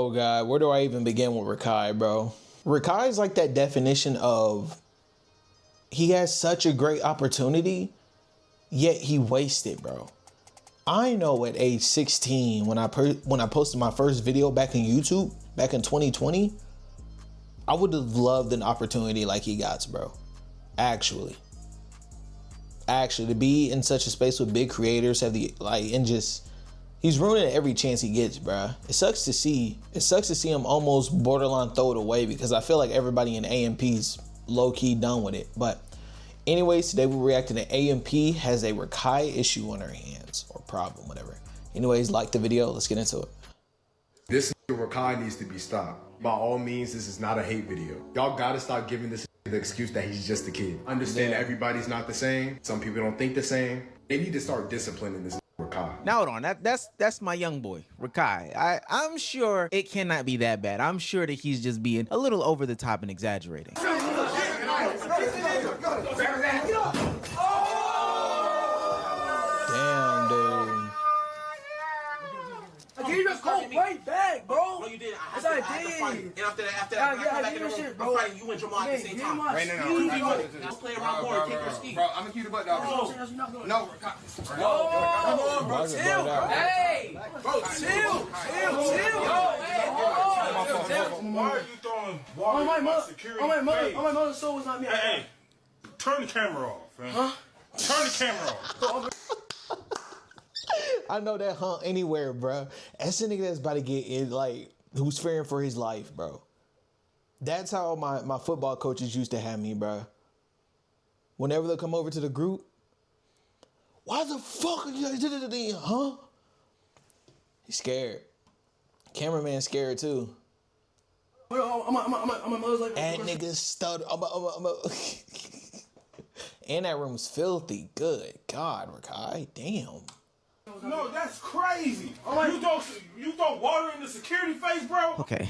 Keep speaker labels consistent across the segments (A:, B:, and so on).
A: Oh God, where do I even begin with Rakai, bro? Rakai is like that definition of he has such a great opportunity, yet he wasted, bro. I know at age 16, when I posted my first video back in YouTube, back in 2020, I would have loved an opportunity like he got, bro. Actually, to be in such a space with big creators, he's ruining every chance he gets, bro. It sucks to see him almost borderline throw it away, because I feel like everybody in AMP's low-key done with it. But anyways, today we're reacting to AMP has a Rakai issue on her hands, or problem, whatever. Anyways, like the video, let's get into it.
B: This Rakai needs to be stopped. By all means, this is not a hate video. Y'all gotta stop giving this the excuse that he's just a kid. Understand everybody's not the same. Some people don't think the same. They need to start disciplining this Rakai.
C: Now hold on, that's my young boy, Rakai. I'm sure it cannot be that bad. I'm sure that he's just being a little over the top and exaggerating.
A: Damn, dude.
D: I gave you a coat right back, bro.
E: No, you did.
D: Yes, I did.
E: And after that, I come back in the room,
D: shit, bro.
E: I'm fighting you and Jamal at the same time.
D: Right
E: now. Don't play around more and take your ski.
F: Bro, I'm gonna keep the butt down. No,
D: come on, bro. Chill. Hey, bro, chill.
G: Why are you throwing water
D: On my
G: in my
D: mother,
G: security
D: on my
G: face?
D: mother's soul was not me.
G: Hey, turn the camera off, man.
D: Huh?
G: Turn the camera off.
A: I know that hunt anywhere, bro. That's a nigga that's about to get in, like, who's fearing for his life, bro. That's how my football coaches used to have me, bro. Whenever they come over to the group, why the fuck are you guys, huh? He's scared. Cameraman scared too.
D: I'm my mother's like.
A: That nigga stutter. And that room's filthy. Good God, Rakai. Damn.
G: No, that's crazy. You throw water in the security face, bro?
C: Okay,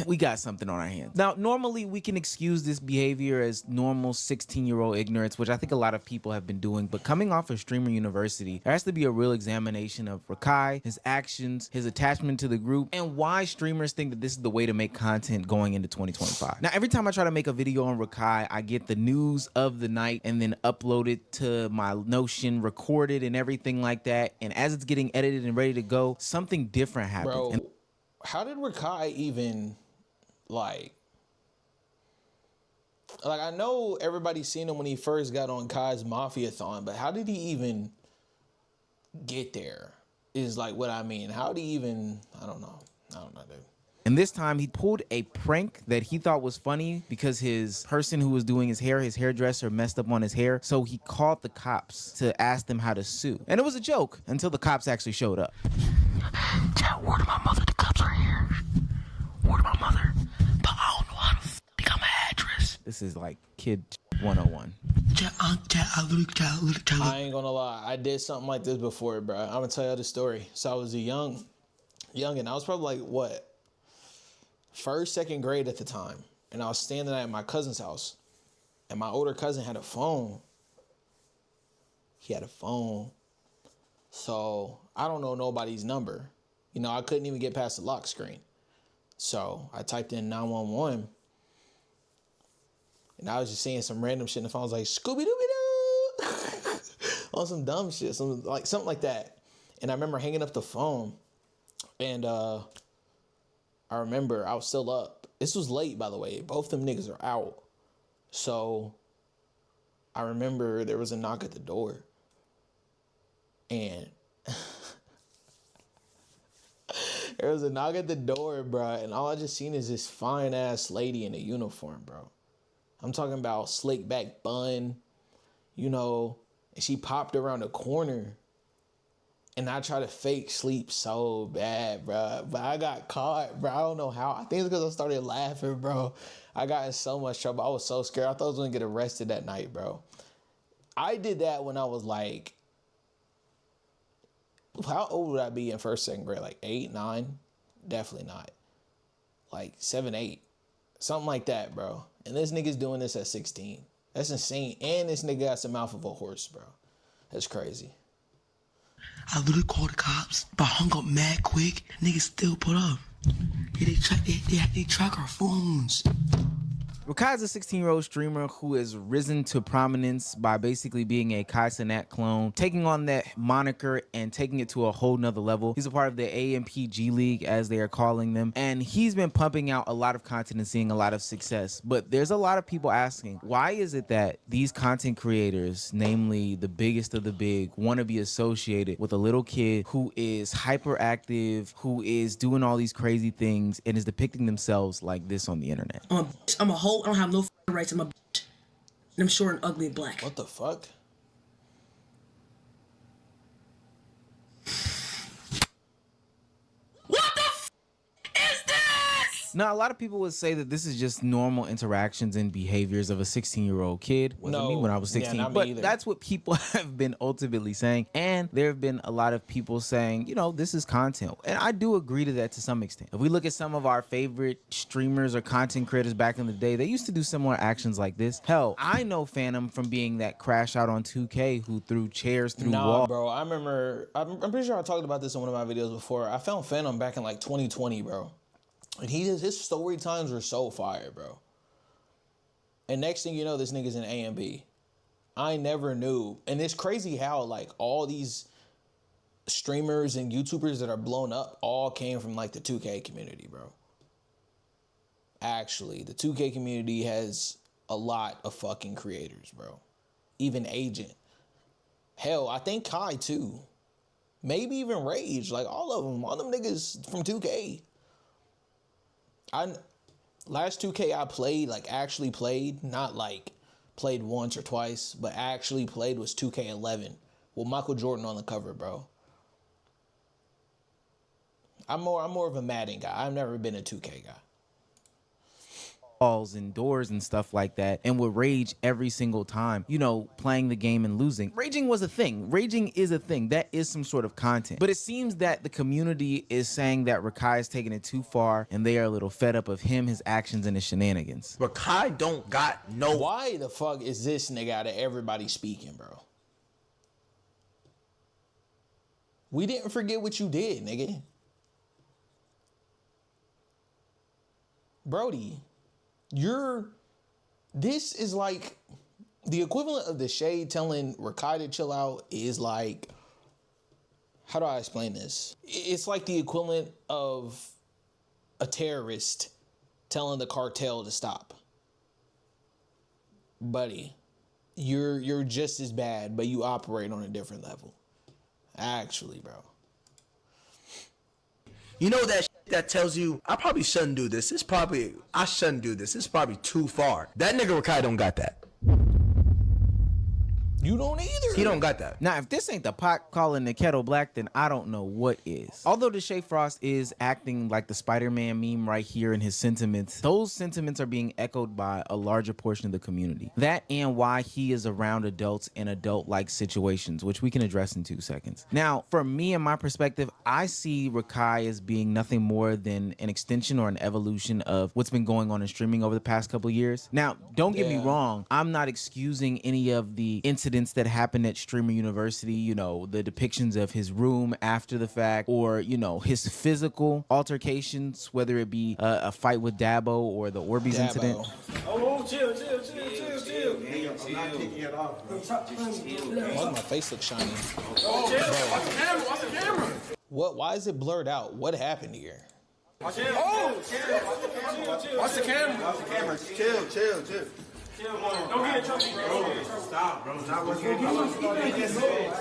C: we got something on our hands. Now, normally we can excuse this behavior as normal 16-year-old ignorance, which I think a lot of people have been doing, but coming off of Streamer University, there has to be a real examination of Rakai, his actions, his attachment to the group, and why streamers think that this is the way to make content going into 2025. Now, every time I try to make a video on Rakai, I get the news of the night and then upload it to my Notion, record it and everything like that, and as it's getting edited and ready to go, something different happens.
A: Bro, how did Rakai even, like I know everybody's seen him when he first got on Kai's Mafia-thon, but how did he even get there is like what I mean. How did he even, I don't know, dude.
C: And this time he pulled a prank that he thought was funny because his person who was doing his hairdresser messed up on his hair. So he called the cops to ask them how to sue. And it was a joke until the cops actually showed up.
H: Chat, word to my mother, the cops are here. Word to my mother. But I don't know how to become an address.
C: This is like kid 101.
A: I ain't gonna lie, I did something like this before, bro. I'm gonna tell you the story. So I was a young, and I was probably like, what? First, second grade at the time. And I was standing at my cousin's house. And my older cousin had a phone. He had a phone. So I don't know nobody's number. You know, I couldn't even get past the lock screen. So I typed in 911. And I was just saying some random shit. And the phone was like, Scooby-Dooby-Doo. On some dumb shit. Something like that. And I remember hanging up the phone. And I remember I was still up. This was late, by the way. Both them niggas are out. So I remember there was a knock at the door. And there was a knock at the door, bro. And all I just seen is this fine-ass lady in a uniform, bro. I'm talking about slick back bun, you know. And she popped around the corner. And I tried to fake sleep so bad, bro. But I got caught, bro. I don't know how. I think it's because I started laughing, bro. I got in so much trouble. I was so scared. I thought I was going to get arrested that night, bro. I did that when I was like, how old would I be in first, second grade? Like 8, 9? Definitely not. Like 7, 8. Something like that, bro. And this nigga's doing this at 16. That's insane. And this nigga got the mouth of a horse, bro. That's crazy.
H: I literally called the cops, but I hung up mad quick. Niggas still put up. Yeah, they track our phones.
C: Rakai is a 16-year-old streamer who has risen to prominence by basically being a Kai Cenat clone, taking on that moniker and taking it to a whole nother level. He's a part of the AMPG League, as they are calling them, and he's been pumping out a lot of content and seeing a lot of success. But there's a lot of people asking, why is it that these content creators, namely the biggest of the big, want to be associated with a little kid who is hyperactive, who is doing all these crazy things, and is depicting themselves like this on the internet?
H: I'm a hoe. I don't have no rights. I'm a bitch. And I'm short and ugly and black.
A: What the fuck?
H: What the is this?
C: Now, a lot of people would say that this is just normal interactions and behaviors of a 16-year-old kid. Wasn't me when I was 16,
A: not me
C: but
A: either.
C: that's what people have been ultimately saying. And there have been a lot of people saying, you know, this is content. And I do agree to that to some extent. If we look at some of our favorite streamers or content creators back in the day, they used to do similar actions like this. Hell, I know Phantom from being that crash out on 2K who threw chairs through walls.
A: Bro, I remember, I'm pretty sure I talked about this in one of my videos before. I found Phantom back in like 2020, bro. And his story times were so fire, bro. And next thing you know, this nigga's in A&B. I never knew. And it's crazy how like all these streamers and YouTubers that are blown up all came from like the 2K community, bro. Actually, the 2K community has a lot of fucking creators, bro. Even Agent. Hell, I think Kai too. Maybe even Rage. Like all of them. All them niggas from 2K. Last 2K I played, like actually played, not like played once or twice, but actually played was 2K11 with Michael Jordan on the cover, bro. I'm more of a Madden guy. I've never been a 2K guy.
C: Walls and doors and stuff like that, and would rage every single time, you know, playing the game and losing. Raging was a thing. Raging is a thing. That is some sort of content. But it seems that the community is saying that Rakai is taking it too far, and they are a little fed up of him, his actions, and his shenanigans.
I: Rakai don't got no...
A: Why the fuck is this nigga out of everybody speaking, bro? We didn't forget what you did, nigga. Brody, this is like the equivalent of the Shade telling Rakai to chill out is like, how do I explain this? It's like the equivalent of a terrorist telling the cartel to stop. Buddy, you're just as bad, but you operate on a different level. Actually, bro.
I: You know that that tells you, I probably shouldn't do this. I shouldn't do this. It's probably too far. That nigga Rakai don't got that.
A: You don't either.
I: He don't got that.
C: Now, if this ain't the pot calling the kettle black, then I don't know what is. Although Deshae Frost is acting like the Spider-Man meme right here in his sentiments, those sentiments are being echoed by a larger portion of the community. That and why he is around adults in adult-like situations, which we can address in 2 seconds. Now, for me and my perspective, I see Rakai as being nothing more than an extension or an evolution of what's been going on in streaming over the past couple years. Now, don't get me wrong. I'm not excusing any of the incidents that happened at Streamer University, you know, the depictions of his room after the fact, or, you know, his physical altercations, whether it be a fight with Dabo or the Orbeez incident.
G: Oh, chill. I'm not kicking it off.
A: Why does my face look shiny?
G: Oh, chill. Watch the camera.
A: What? Why is it blurred out? What happened here?
G: Watch the camera. Chill. Don't get in trouble, bro. Stop, bro.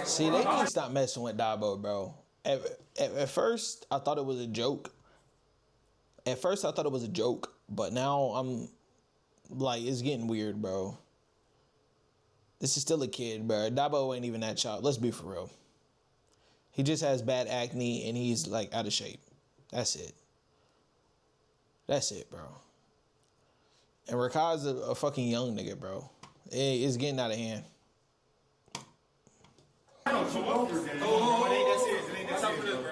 A: See, they can't stop messing with Dabo, bro. At first, I thought it was a joke. But now I'm like, it's getting weird, bro. This is still a kid, bro. Dabo ain't even that child. Let's be for real. He just has bad acne and he's like out of shape. That's it, bro. And Rakai's a fucking young nigga, bro. It's getting out of hand.
G: It ain't that serious. It ain't that serious, bro.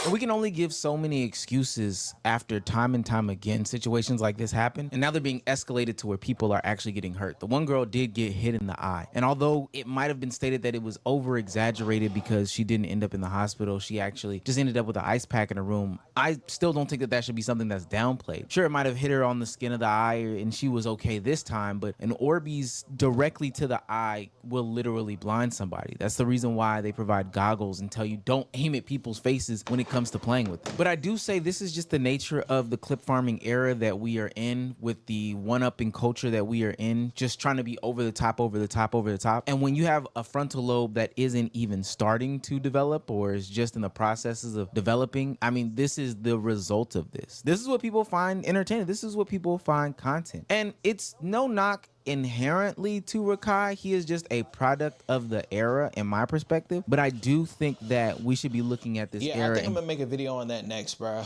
C: And we can only give so many excuses after time and time again situations like this happen, and now they're being escalated to where people are actually getting hurt. The one girl did get hit in the eye, and although it might have been stated that it was over exaggerated because she didn't end up in the hospital, she actually just ended up with an ice pack in her room. I still don't think that that should be something that's downplayed. Sure, it might have hit her on the skin of the eye and she was okay this time, but an Orbeez directly to the eye will literally blind somebody. That's the reason why they provide goggles and tell you don't aim at people's faces when it comes to playing with them. But I do say this is just the nature of the clip farming era that we are in, with the one-upping culture that we are in, just trying to be over the top, over the top, over the top. And when you have a frontal lobe that isn't even starting to develop or is just in the processes of developing, I mean, this is the result of this. This is what people find entertaining. This is what people find content. And it's no knock inherently to Rakai. He is just a product of the era in my perspective. But I do think that we should be looking at this era.
A: I think I'm gonna make a video on that next, bro.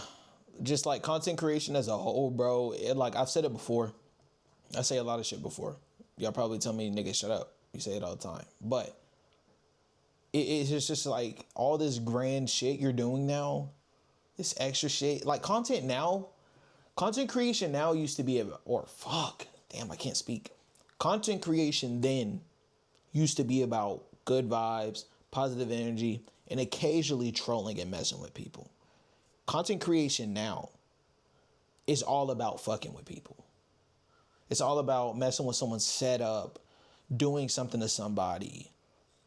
A: Just like content creation as a whole, bro. Like I've said it before. I say a lot of shit before. Y'all probably tell me, nigga, shut up. You say it all the time. But it's just like all this grand shit you're doing now, this extra shit. Like content creation now used to be I can't speak. Content creation then used to be about good vibes, positive energy, and occasionally trolling and messing with people. Content creation now is all about fucking with people. It's all about messing with someone's setup, doing something to somebody,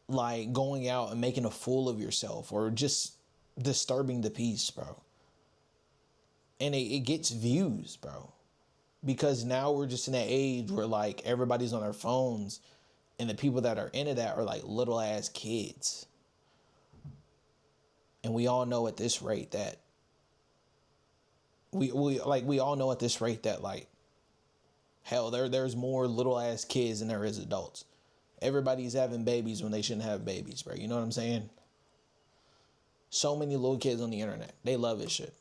A: like going out and making a fool of yourself or just disturbing the peace, bro. And it gets views, bro. Because now we're just in that age where like everybody's on their phones and the people that are into that are like little ass kids. And we all know at this rate that we all know at this rate that like hell there's more little ass kids than there is adults. Everybody's having babies when they shouldn't have babies, bro. You know what I'm saying? So many little kids on the internet. They love this shit.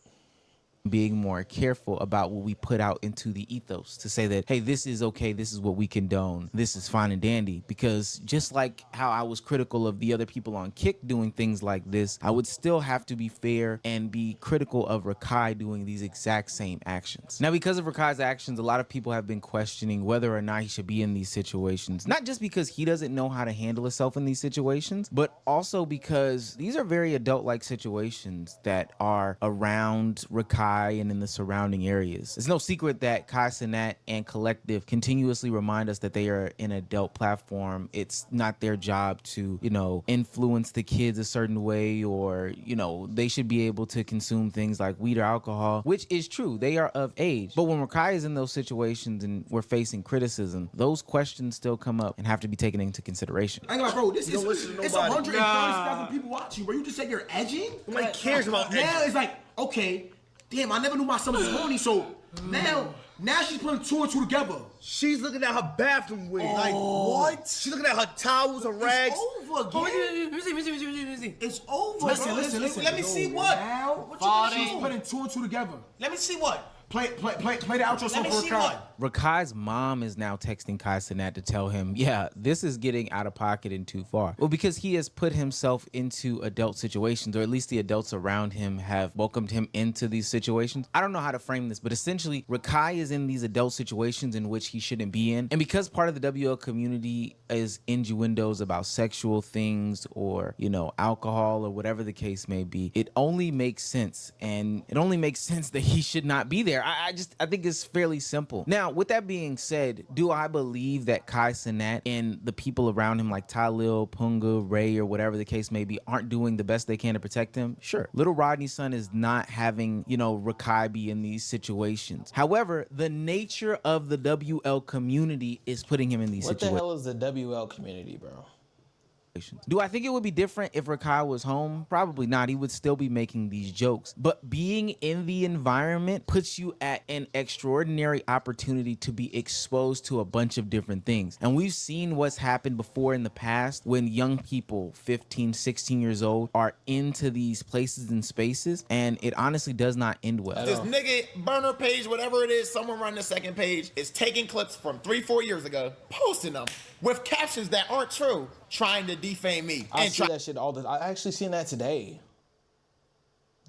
C: Being more careful about what we put out into the ethos to say that, hey, this is okay, this is what we condone, this is fine and dandy. Because just like how I was critical of the other people on Kick doing things like this, I would still have to be fair and be critical of Rakai doing these exact same actions. Now, because of Rakai's actions, a lot of people have been questioning whether or not he should be in these situations. Not just because he doesn't know how to handle himself in these situations, but also because these are very adult-like situations that are around Rakai and in the surrounding areas. It's no secret that Kai Cenat and Collective continuously remind us that they are an adult platform. It's not their job to, influence the kids a certain way, or, they should be able to consume things like weed or alcohol, which is true. They are of age. But when Rakai is in those situations and we're facing criticism, those questions still come up and have to be taken into consideration.
D: I ain't gonna lie, bro, it's 130,000 people watching, bro. You just said you're edging?
I: Nobody cares about edging.
D: Now it's like, okay, damn, I never knew my son was horny, so now she's putting two and two together.
I: She's looking at her bathroom wig. Like, what? She's looking at her towels, her rags.
D: It's over, again.
E: Let me see.
D: It's over.
E: Listen. Let me see what.
D: Now, she's putting two and two together.
E: Let me see what.
D: Play the outro song for Rakai.
C: Rakai's mom is now texting Kai Cenat to tell him, yeah, this is getting out of pocket and too far. Well, because he has put himself into adult situations, or at least the adults around him have welcomed him into these situations. I don't know how to frame this, but essentially Rakai is in these adult situations in which he shouldn't be in. And because part of the WL community is innuendos about sexual things or, alcohol or whatever the case may be, it only makes sense. And it only makes sense that he should not be there. I think it's fairly simple. Now, with that being said, do I believe that Kai Cenat and the people around him like Talil, Punga, Ray, or whatever the case may be aren't doing the best they can to protect him? Sure. Little Rodney's son is not having, Rakai be in these situations. However, the nature of the WL community is putting him in these situations.
A: What the hell is the WL community, bro?
C: Do I think it would be different if Rakai was home? Probably not. He would still be making these jokes. But being in the environment puts you at an extraordinary opportunity to be exposed to a bunch of different things. And we've seen what's happened before in the past when young people, 15, 16 years old, are into these places and spaces, and it honestly does not end well.
J: This nigga burner page, whatever it is, someone running the second page, is taking clips from 3-4 years ago, posting them with captions that aren't true, trying to defame me.
A: I see that shit all the time. I actually seen that today.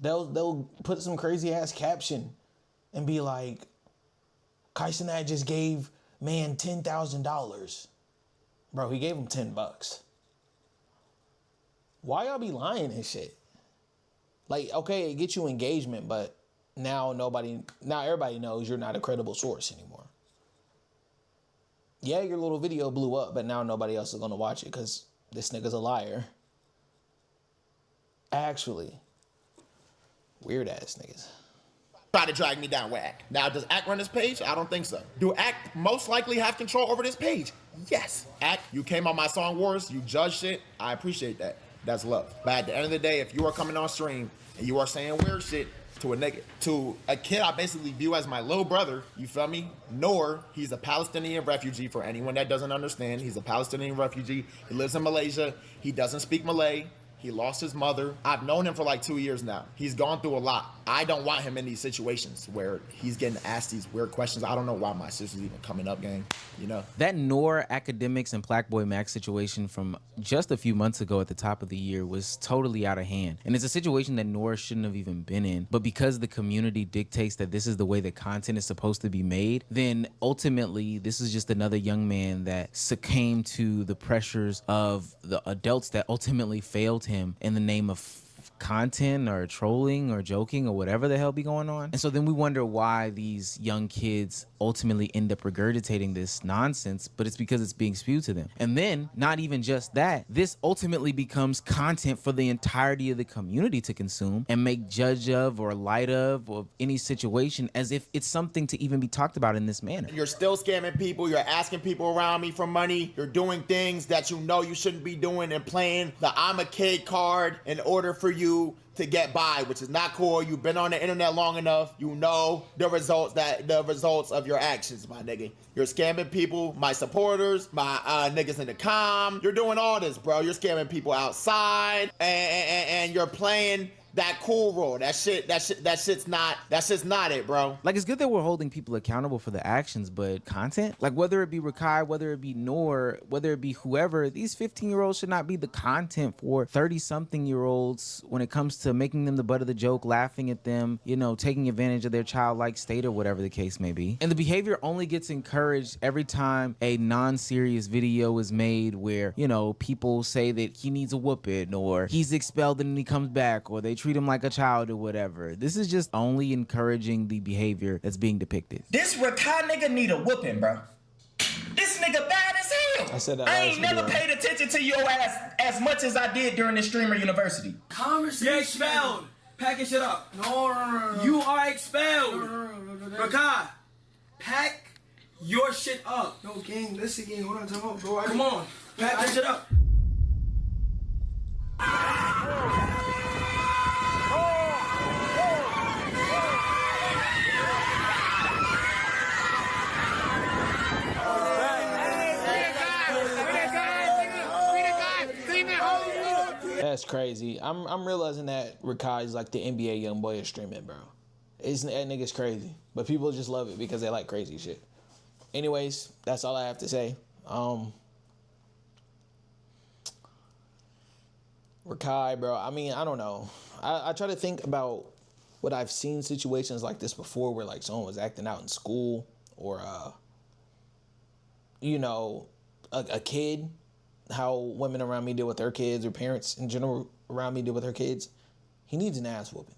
A: They'll put some crazy ass caption and be like, Kai Cenat just gave man $10,000. Bro, he gave him $10. Why y'all be lying and shit? Like, okay, it gets you engagement, but now everybody knows you're not a credible source anymore. Yeah, your little video blew up, but now nobody else is gonna watch it because this nigga's a liar. Actually, weird ass niggas.
J: Try to drag me down with Act. Now, does Act run this page? I don't think so. Do Act most likely have control over this page? Yes. Act, you came on my Song Wars, you judged shit. I appreciate that. That's love. But at the end of the day, if you are coming on stream and you are saying weird shit to a nigga, to a kid I basically view as my little brother, you feel me? Nor he's a Palestinian refugee. For anyone that doesn't understand, he's a Palestinian refugee. He lives in Malaysia. He doesn't speak Malay. He lost his mother. I've known him for like 2 years now. He's gone through a lot. I don't want him in these situations where he's getting asked these weird questions. I don't know why my sister's even coming up, gang. You know?
C: That Noor Academics and Blackboy Max situation from just a few months ago at the top of the year was totally out of hand. And it's a situation that Noor shouldn't have even been in. But because the community dictates that this is the way the content is supposed to be made, then ultimately this is just another young man that succumbed to the pressures of the adults that ultimately failed him in the name of content or trolling or joking or whatever the hell be going on. And so then we wonder why these young kids ultimately end up regurgitating this nonsense, but it's because it's being spewed to them. And then not even just that, this ultimately becomes content for the entirety of the community to consume and make judge of or light of any situation as if it's something to even be talked about in this manner.
J: You're still scamming people. You're asking people around me for money. You're doing things that you know you shouldn't be doing and playing the I'm a kid card in order for you to get by, which is not cool. You've been on the internet long enough. You know the results of your actions, my nigga. You're scamming people, my supporters, my niggas in the com. You're doing all this, bro. You're scamming people outside, and you're playing that cool role. That shit's not it, bro.
C: Like, it's good that we're holding people accountable for the actions, but content, like whether it be Rakai, whether it be Noor, whether it be whoever, these 15-year-olds should not be the content for 30-something-year-olds when it comes to making them the butt of the joke, laughing at them, you know, taking advantage of their childlike state or whatever the case may be. And the behavior only gets encouraged every time a non-serious video is made where, you know, people say that he needs a whooping or he's expelled and he comes back or they treat him like a child or whatever. This is just only encouraging the behavior that's being depicted.
K: This Rakai nigga need a whooping, bro. This nigga bad as hell.
A: I said that
K: I ain't never paid attention to your ass as much as I did during the streamer university.
E: Conversation. You're expelled. Pack your shit up. No. You are expelled. Rakai, pack your shit up. No, gang, listen, gang. Hold on, time out, bro. Come on. Pack your shit up.
A: That's crazy. I'm realizing that Rakai is like the NBA young boy of streaming, bro. That nigga's crazy. But people just love it because they like crazy shit. Anyways, that's all I have to say. Rakai, bro. I mean, I don't know. I try to think about what I've seen situations like this before where like someone was acting out in school or, you know, a kid. How women around me deal with their kids or parents in general around me deal with their kids. He needs an ass whooping.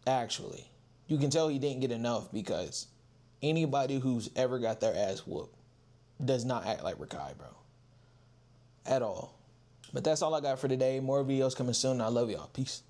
A: Actually, you can tell he didn't get enough because anybody who's ever got their ass whooped does not act like Rakai, bro. At all. But that's all I got for today. More videos coming soon. I love y'all. Peace.